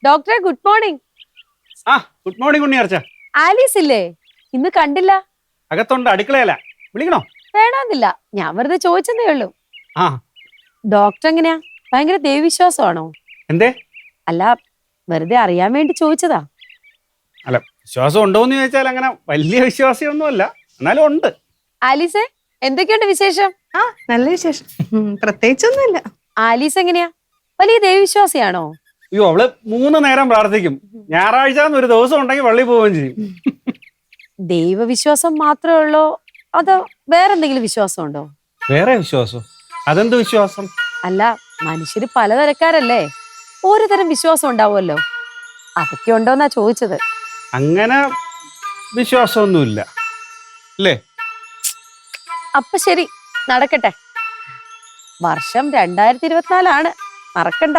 ഡോക്ടറെ good morning. Good morning Unniyarcha. Alice ഇല്ലേ? ഇന്ന് കണ്ടില്ല. അകത്തുണ്ട്, അടുക്കളയല്ല. വിളിക്കണോ? വേണമെന്നില്ല, ഞാൻ വെറുതെ ചോദിച്ചതേ ഉള്ളൂ. ആ ഡോക്ടർ എങ്ങനെയാ, ഭയങ്കര ദൈവവിശ്വാസമാണോ? എന്തേ? അല്ല, വെറുതെ അറിയാൻ വേണ്ടി ചോദിച്ചതാ. അല്ല, വിശ്വാസം ഉണ്ടോന്ന് ചോദിച്ചാൽ അങ്ങനെ വലിയ വിശ്വാസിയൊന്നുമല്ല, എന്നാലും ഉണ്ട്. ആലീസെ, എന്തൊക്കെയുണ്ട് വിശേഷം? നല്ല വിശേഷം. പ്രത്യേകിച്ചൊന്നുമില്ല. ആലീസ് എങ്ങനെയാ, വലിയ ദൈവവിശ്വാസിയാണോ? അയ്യോ, അവള് 3 നേരം പ്രാർത്ഥിക്കും. ഞായറാഴ്ച ഒരു ദിവസം ഉണ്ടെങ്കിൽ പള്ളി പോവുകയും ചെയ്യും. ദൈവവിശ്വാസം മാത്രമേ ഉള്ളോ അതോ വേറെന്തെങ്കിലും വിശ്വാസം ഉണ്ടോ? വേറെ വിശ്വാസം? അതെന്ത് വിശ്വാസം? അല്ല, മനുഷ്യര് പലതരക്കാരല്ലേ, ഒരു തരം വിശ്വാസം ഉണ്ടാവുമല്ലോ, അതൊക്കെ ഉണ്ടോന്നാ ചോദിച്ചത്. അങ്ങനെ വിശ്വാസമൊന്നുമില്ല അല്ലേ? അപ്പൊ ശരി, നടക്കട്ടെ. വർഷം 2024 മറക്കണ്ട.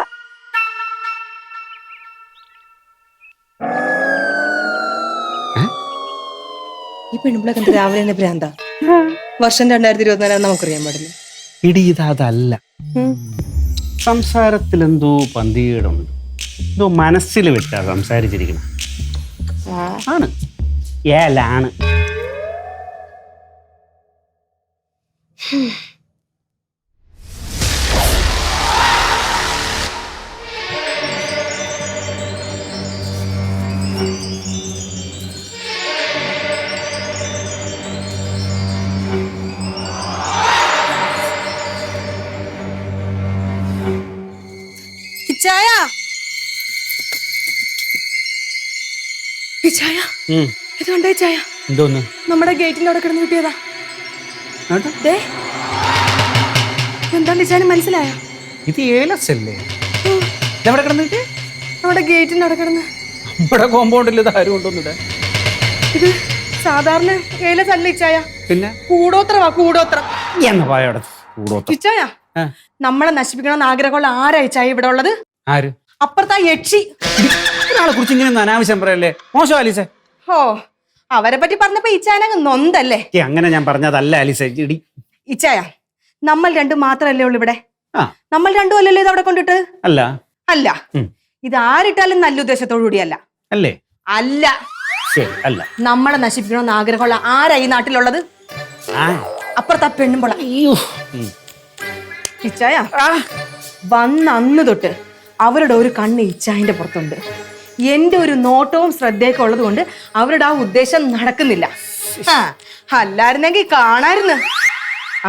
ഈ പെൺപിള്ളക്ക് എന്താ രാവിലെ തന്നെ ഭ്രാന്താ? വർഷം 2024 നമുക്കറിയാൻ പാടില്ല. ഇതല്ല, സംസാരത്തിൽ എന്തോ പന്തികേടുണ്ട്. എന്തോ മനസ്സിൽ വെച്ചാ സംസാരിച്ചിരിക്കണം. ആണ് ഏലാണ്. ഇച്ചായ, ഇച്ചായ, ഇതുണ്ടോ ഇച്ചായ? എന്തോന്ന്? നമ്മുടെ ഗേറ്റിന്റെ അവിടെ കിടന്ന് കിട്ടിയതാ. എന്താണ് ഇച്ചാന് മനസ്സിലായ? ഇത് ഏലസല്ലേ? എവിടെ കിടന്നിട്ട്? നമ്മുടെ ഗേറ്റിന്റെ അവിടെ കിടന്ന്. നമ്മുടെ കോമ്പൗണ്ടിൽ ഇത് ആരും കൊണ്ടൊന്നിട. ഇത് സാധാരണ ഏലസ് അല്ല ഇച്ചായ, പിന്നെ കൂടോത്രവാ. കൂടോത്രം എന്ന് പായോടെ കൂടോത്രം. ഇച്ചായ, നമ്മളെ നശിപ്പിക്കണമെന്ന് ആഗ്രഹമുള്ള ആരാ ഇച്ചായ ഇവിടെ ഉള്ളത്? ആര്? അപ്പുറത്താ യക്ഷി. ഒരാളെ കുറിച്ച് ഇങ്ങനെ അനാവശ്യം പറയല്ലേ, മോശം ആലീസെ. ഓ, അവരെ പറ്റി പറഞ്ഞപ്പോ ഇച്ചായനങ്ങ് നൊന്തല്ലേ? അങ്ങനെ ഞാൻ പറഞ്ഞതല്ല ആലീസെ. ഇച്ചായ, നമ്മൾ രണ്ടും മാത്രല്ലേ ഉള്ളു ഇവിടെ. നമ്മൾ രണ്ടും അല്ലല്ലോ ഇത് അവിടെ കൊണ്ടിട്ട്? അല്ല അല്ല, ഇത് ആരിട്ടാലും നല്ല ഉദ്ദേശത്തോടു കൂടിയല്ല. അല്ലേ? അല്ല. അല്ല, നമ്മളെ നശിപ്പിക്കണമെന്ന് ആഗ്രഹമുള്ള ആരാ ഈ നാട്ടിലുള്ളത്? അപ്പുറത്താ പെണ്ണുമ്പോൾ. ഇച്ചായ, വന്ന അന്ന് തൊട്ട് അവരുടെ ഒരു കണ്ണ് ഇച്ചായന്റെ പുറത്തുണ്ട്. എന്റെ ഒരു നോട്ടവും ശ്രദ്ധയൊക്കെ ഉള്ളത് കൊണ്ട് അവരുടെ ആ ഉദ്ദേശം നടക്കുന്നില്ല. അല്ലായിരുന്നെങ്കിൽ കാണായിരുന്നു.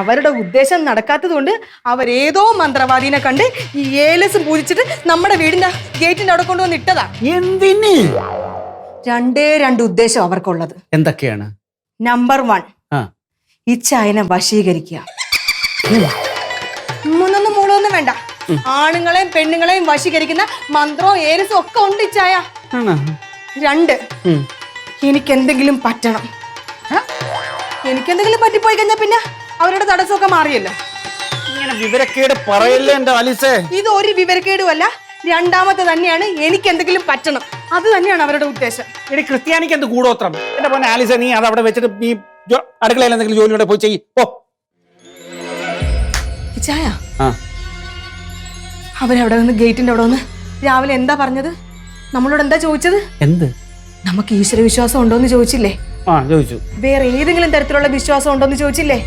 അവരുടെ ഉദ്ദേശം നടക്കാത്തത് കൊണ്ട് അവരേതോ മന്ത്രവാദീനെ കണ്ട് ഈ ഏലസും പൂജിച്ചിട്ട് നമ്മുടെ വീടിന്റെ ഗേറ്റിന്റെ അവിടെ കൊണ്ടുവന്ന് ഇട്ടതാ. എന്തിന്? 2 ഉദ്ദേശം അവർക്കുള്ളത്. എന്തൊക്കെയാണ്? നമ്പർ 1, ഇച്ചായനെ വശീകരിക്കുക. മൂളൊന്നും വേണ്ട, ആണുങ്ങളെയും പെണ്ണുങ്ങളെയും വശീകരിക്കുന്ന മന്ത്രവും ഏലസും ഒക്കെ ഉണ്ട് ഇച്ചായ. 2, എനിക്കെന്തെങ്കിലും പറ്റണം. എനിക്കെന്തെങ്കിലും പറ്റിപ്പോയി കഴിഞ്ഞാൽ പിന്നെ അവരുടെ തടസ്സമൊക്കെ മാറിയല്ലോ. ഇങ്ങനെ വിവരക്കേട് പറയല്ലേ എന്റെ ആലീസേ. ഇത് ഒരു വിവരക്കേടുമല്ല, രണ്ടാമത്തെ തന്നെയാണ്. എനിക്ക് എന്തെങ്കിലും പറ്റണം, അത് തന്നെയാണ് അവരുടെ ഉദ്ദേശം. എടി, ക്രിസ്ത്യാനിക്ക് എന്ത് കൂടോത്രം? എന്റെ പോലെ ആലീസ, നീ അത് അവിടെ വെച്ചിട്ട് നീ അടുക്കളയിൽ എന്തെങ്കിലും ജോലിയോടെ പോയി ചെയ്യ്. ഇച്ചായ, അവരവിടെ നിന്ന് ഗേറ്റിന്റെ അവിടെ വന്ന് രാവിലെ എന്താ പറഞ്ഞത്? നമ്മളോട് എന്താ ചോദിച്ചത്? എന്ത്? നമുക്ക് ഈശ്വര വിശ്വാസം ഉണ്ടോന്ന് ചോദിച്ചില്ലേ? ചോദിച്ചു. വേറെ ഏതെങ്കിലും തരത്തിലുള്ള വിശ്വാസം ഉണ്ടോന്ന് ചോദിച്ചില്ലേ?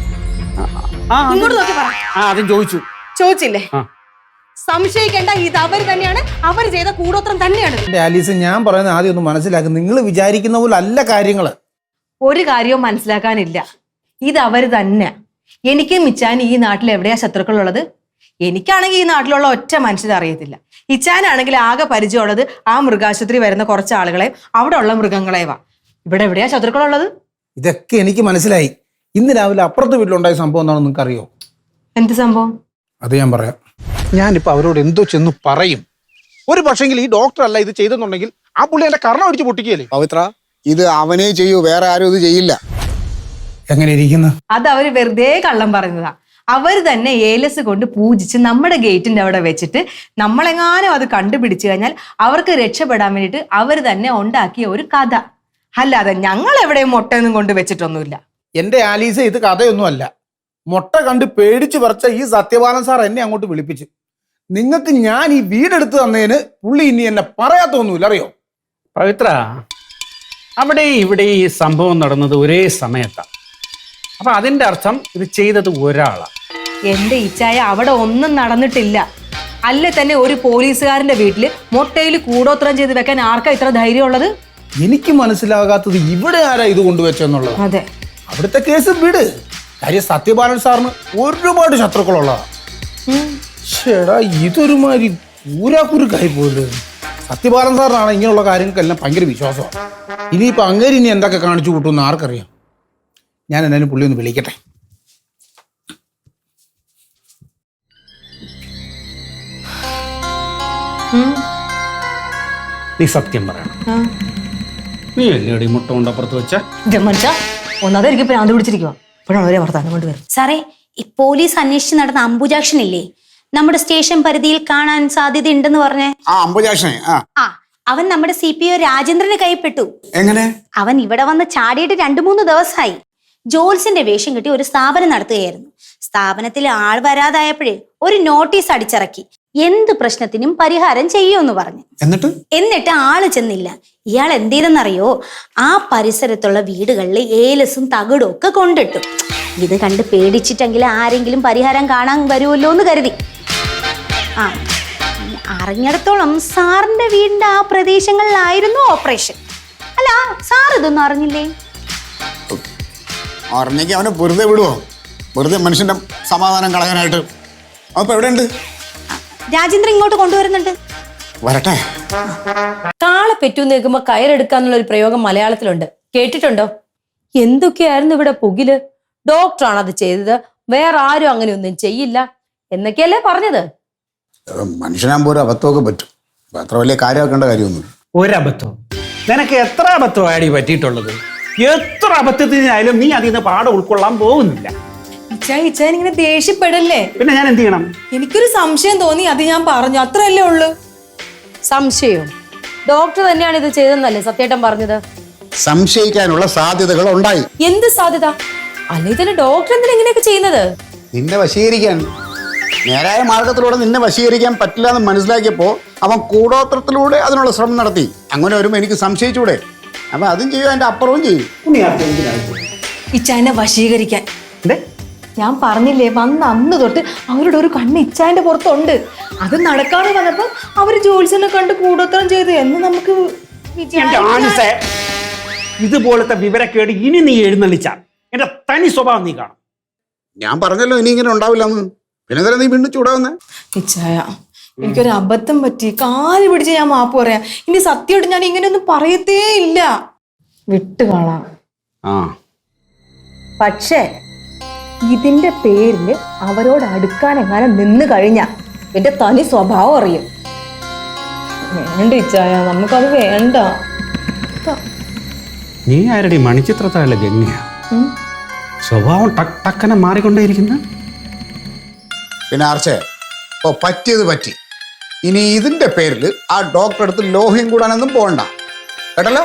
ഇങ്ങോട്ട് നോക്കി പറ. അതും ചോദിച്ചു. ചോദിച്ചില്ലേ? സംശയിക്കേണ്ട, ഇത് അവർ തന്നെയാണ്, അവർ ചെയ്ത കൂടോത്രം തന്നെയാണ്. ആലീസ്, ഞാൻ പറയുന്നത് ആദ്യം ഒന്ന് മനസ്സിലാക്കും. നിങ്ങൾ വിചാരിക്കുന്ന പോലെ അല്ല കാര്യങ്ങള്. ഒരു കാര്യവും മനസ്സിലാക്കാനില്ല, ഇത് അവര് തന്നെ. എനിക്ക് മിച്ചാൻ ഈ നാട്ടിൽ എവിടെയാ ശത്രുക്കളുള്ളത്? എനിക്കാണെങ്കിൽ ഈ നാട്ടിലുള്ള ഒറ്റ മനുഷ്യരെ അറിയത്തില്ല. ഇച്ചാനാണെങ്കിൽ ആകെ പരിചയമുള്ളത് ആ മൃഗാശുപത്രി വരുന്ന കുറച്ച് ആളുകളെയും അവിടെ ഉള്ള മൃഗങ്ങളെയുമാ. ഇവിടെ എവിടെയാ ശത്രുക്കളുള്ളത്? ഇതൊക്കെ എനിക്ക് മനസ്സിലായി. ഇന്ന് രാവിലെ അപ്പുറത്തെ വീട്ടിലുണ്ടായ സംഭവം എന്താണെന്ന് നിങ്ങൾക്ക് അറിയോ? എന്ത് സംഭവം? അത് ഞാൻ പറയാം. ഞാനിപ്പോ അവരോട് എന്തോ ചെന്ന് പറയും. ഒരു പക്ഷെങ്കിൽ ഈ ഡോക്ടർ അല്ല ഇത് ചെയ്തെന്നുണ്ടെങ്കിൽ ആ പുള്ളി എന്റെ കർണം അടിച്ച് പൊട്ടിക്കുകയല്ലേ. പവിത്ര, ഇത് അവനേ ചെയ്യൂ, വേറെ ആരും ഇത് ചെയ്യില്ല. എങ്ങനെ ഇരിക്കുന്നു? അത് അവര് വെറുതെ കള്ളം പറയുന്നതാ. അവര് തന്നെ ഏലസ് കൊണ്ട് പൂജിച്ച് നമ്മുടെ ഗേറ്റിന്റെ അവിടെ വെച്ചിട്ട് നമ്മളെങ്ങാനും അത് കണ്ടുപിടിച്ചു കഴിഞ്ഞാൽ അവർക്ക് രക്ഷപ്പെടാൻ വേണ്ടിയിട്ട് അവര് തന്നെ ഉണ്ടാക്കിയ ഒരു കഥ. അല്ലാതെ ഞങ്ങൾ എവിടെയും മുട്ടയൊന്നും കൊണ്ട് വെച്ചിട്ടൊന്നുമില്ല. എന്റെ ആലീസ, ഇത് കഥയൊന്നുമല്ല. മുട്ട കണ്ട് പേടിച്ച് പറിച്ച ഈ സത്യപാലൻ സാർ എന്നെ അങ്ങോട്ട് വിളിപ്പിച്ചു. നിങ്ങൾക്ക് ഞാൻ ഈ വീടെടുത്ത് തന്നതിന് പുള്ളി ഇനി എന്നെ പറയാത്തൊന്നുമില്ല, അറിയോ? പവിത്ര, അവിടെ ഇവിടെ ഈ സംഭവം നടന്നത് ഒരേ സമയത്താണ്. അപ്പൊ അതിന്റെ അർത്ഥം ഇത് ചെയ്തത് ഒരാളാണ്. എന്റെ ഇച്ചായ അവിടെ ഒന്നും നടന്നിട്ടില്ല. അല്ലേ തന്നെ ഒരു പോലീസുകാരന്റെ വീട്ടില് മുട്ടയിൽ കൂടോത്രം ചെയ്ത് വെക്കാൻ ആർക്കാ ഇത്ര ധൈര്യം ഉള്ളത്? എനിക്ക് മനസ്സിലാകാത്തത് ഇവിടെ ആരാ ഇത് കൊണ്ടുവച്ചെന്നുള്ളത്. അതെ, അവിടുത്തെ കേസ് വിട്. കാര്യം സത്യപാലൻ സാറിന് ഒരുപാട് ശത്രുക്കളുള്ളതാ. ചേടാ, ഇതൊരുമാതിരി ഊരാക്കുരുക്കായി പോലും. സത്യപാലൻ സാറിനാണ് ഇങ്ങനെയുള്ള കാര്യങ്ങൾക്കെല്ലാം ഭയങ്കര വിശ്വാസമാണ്. ഇനിയിപ്പോൾ അങ്ങേര് ഇനി എന്തൊക്കെ കാണിച്ചു കൂട്ടുമെന്ന് ആർക്കറിയാം. ഞാൻ എന്നാലും പുള്ളി ഒന്ന് വിളിക്കട്ടെ. നീ സത്യം പറയണം. നീ അല്ലേടി മുട്ട കൊണ്ടപ്പുറത്ത് വെച്ച മനുഷ്യ ഒന്നാതെ എനിക്ക് ഭ്രാന്ത് പിടിച്ചിരിക്കുക. ഇപ്പോഴാണ് അവരെ വർത്താനം കൊണ്ട് വരും. സാറേ, ഈ പോലീസ് അന്വേഷിച്ച് നടന്ന അംബുജാക്ഷൻ ഇല്ലേ, നമ്മുടെ സ്റ്റേഷൻ പരിധിയിൽ കാണാൻ സാധ്യതയുണ്ടെന്ന് പറഞ്ഞേ. ആ അംബുജാക്ഷനെ ആ, അവൻ നമ്മുടെ CPO രാജേന്ദ്രന് കൈപ്പെട്ടു. എങ്ങനെ? അവൻ ഇവിടെ വന്ന് ചാടിയിട്ട് 2-3 ദിവസമായി. ജോൽസിന്റെ വേഷം കിട്ടി ഒരു സ്ഥാപനം നടത്തുകയായിരുന്നു. സ്ഥാപനത്തിൽ ആൾ വരാതായപ്പോഴേ ഒരു നോട്ടീസ് അടിച്ചിറക്കി. എന്ത് പ്രശ്നത്തിനും പരിഹാരം ചെയ്യുമെന്ന് പറഞ്ഞു. എന്നിട്ട് ആള് ചെന്നില്ല. ഇയാൾ എന്ത് ചെയ്തെന്നറിയോ? ആ പരിസരത്തുള്ള വീടുകളിൽ ഏലസും തകിടും ഒക്കെ കൊണ്ടിട്ടു. ഇത് കണ്ട് പേടിച്ചിട്ടെങ്കിലും ആരെങ്കിലും പരിഹാരം കാണാൻ വരുമല്ലോ എന്ന് കരുതി. ആ, അറിഞ്ഞിടത്തോളം സാറിന്റെ വീടിന്റെ ആ പ്രദേശങ്ങളിലായിരുന്നു ഓപ്പറേഷൻ. അല്ല, സാർ ഇതൊന്നും അറിഞ്ഞില്ലേ? അറിഞ്ഞെങ്കിൽ അവനെ വെറുതെ വിടുവോ? വെറുതെ മനുഷ്യന്റെ സമാധാനം കളയാനായിട്ട്. അപ്പൊ എവിടെയുണ്ട്? രാജേന്ദ്രൻ ഇങ്ങോട്ട് കൊണ്ടുവരുന്നുണ്ട്. വരട്ടെ. കാളെ പെറ്റൂന്ന് കേൾക്കുമ്പോ കയറെടുക്കാന്നുള്ള ഒരു പ്രയോഗം മലയാളത്തിലുണ്ട്, കേട്ടിട്ടുണ്ടോ? എന്തൊക്കെയായിരുന്നു ഇവിടെ പുകില്. ഡോക്ടറാണ് അത് ചെയ്തത്, വേറെ ആരും അങ്ങനെ ഒന്നും ചെയ്യില്ല എന്നൊക്കെയല്ലേ പറഞ്ഞത്. മനുഷ്യനാകുമ്പോൾ ഒരു അബദ്ധമൊക്കെ പറ്റും. അത്ര വലിയ കാര്യമാക്കേണ്ട കാര്യമൊന്നുമില്ല. ഒരബദ്ധം? നിനക്ക് എത്ര അബദ്ധമാടി പറ്റിയിട്ടുള്ളത്? എത്ര അബദ്ധത്തിനായാലും നീ അതിൽ നിന്ന് പാഠം ഉൾക്കൊള്ളാൻ പോകുന്നില്ല. ഇച്ചാൻ ഇങ്ങനെ ദേഷ്യപ്പെടല്ലേ. പിന്നെ ഞാൻ എന്ത് ചെയ്യണം? എനിക്കൊരു സംശയം തോന്നി, അത് ഞാൻ പറഞ്ഞു, അത്രയല്ലേ ഉള്ളൂ. സംശയവും? ഡോക്ടർ തന്നെയാണ് ഇത് ചെയ്തെന്നല്ലേ സത്യേട്ടൻ പറഞ്ഞത്? സംശയിക്കാനുള്ള സാധ്യതകൾ ഉണ്ടായി. എന്ത് സാധ്യത? അല്ലെ തന്നെ ഡോക്ടർ എന്തിനാ ഇങ്ങനെയൊക്കെ ചെയ്യുന്നത്? നിന്നെ വശീകരിക്കാൻ, നേരായ മാർഗത്തിലൂടെ നിന്നെ വശീകരിക്കാൻ പറ്റില്ല എന്ന് മനസ്സിലാക്കിയപ്പോ അവൻ കൂടോത്രത്തിലൂടെ അതിനുള്ള ശ്രമം നടത്തി. അങ്ങനെ വരുമ്പോ എനിക്ക് സംശയിച്ചൂടെ? അപ്പൊ അതും ചെയ്യും, അതിന്റെ അപ്പുറവും ചെയ്യും. ഇച്ചാനെ വശീകരിക്കാൻ ഞാൻ പറഞ്ഞില്ലേ, വന്ന അന്ന് തൊട്ട് അവരുടെ ഒരു കണ്ണ് ഇച്ചാന്റെ പുറത്തുണ്ട്. അത് നടക്കാതെ വന്നപ്പോ അവര് ജോത്സ്യനെ കണ്ട് കൂടോത്രം ചെയ്തു എന്ന് നമുക്ക് ഇതുപോലത്തെ വിവരക്കേട് ഇനി നീ എഴുന്നള്ളിച്ചാൽ എന്റെ തനി സ്വഭാവം നീ കാണും. ഞാൻ പറഞ്ഞല്ലോ ഇനി ഇങ്ങനെ ഉണ്ടാവില്ലെന്ന്. പിന്നെ തന്നെ നീ വീണ്ടും ചൂടാവുന്നേ. ഇച്ചായ, എനിക്കൊരു അബദ്ധം പറ്റി, കാല് പിടിച്ച് ഞാൻ മാപ്പ് പറയാം. ഇനി സത്യമായിട്ട് ഞാൻ ഇങ്ങനെയൊന്നും പറയത്തേ ഇല്ല. വിട്ടുകാളാം. പക്ഷേ ഇതിന്റെ പേരില് അവരോട് അടുക്കാൻ എങ്ങാനും നിന്ന് കഴിഞ്ഞാ എന്റെ തനി സ്വഭാവം അറിയും. വേണ്ട ഇച്ചായ, നമുക്കത് വേണ്ട. നീ ആരുടെ മണിച്ചിത്രത്താഴ ഗംഗ? സ്വഭാവം ടക്കനെ മാറിക്കൊണ്ടേയിരിക്കുന്ന. പിന്നെ ആർച്ചേ, ഓ പറ്റിയത് പറ്റി. ഇനി ഇതിന്റെ പേരിൽ ആ ഡോക്ടറെ അടുത്ത് ലോഹ്യം കൂടാനൊന്നും പോകണ്ട കേട്ടല്ലോ.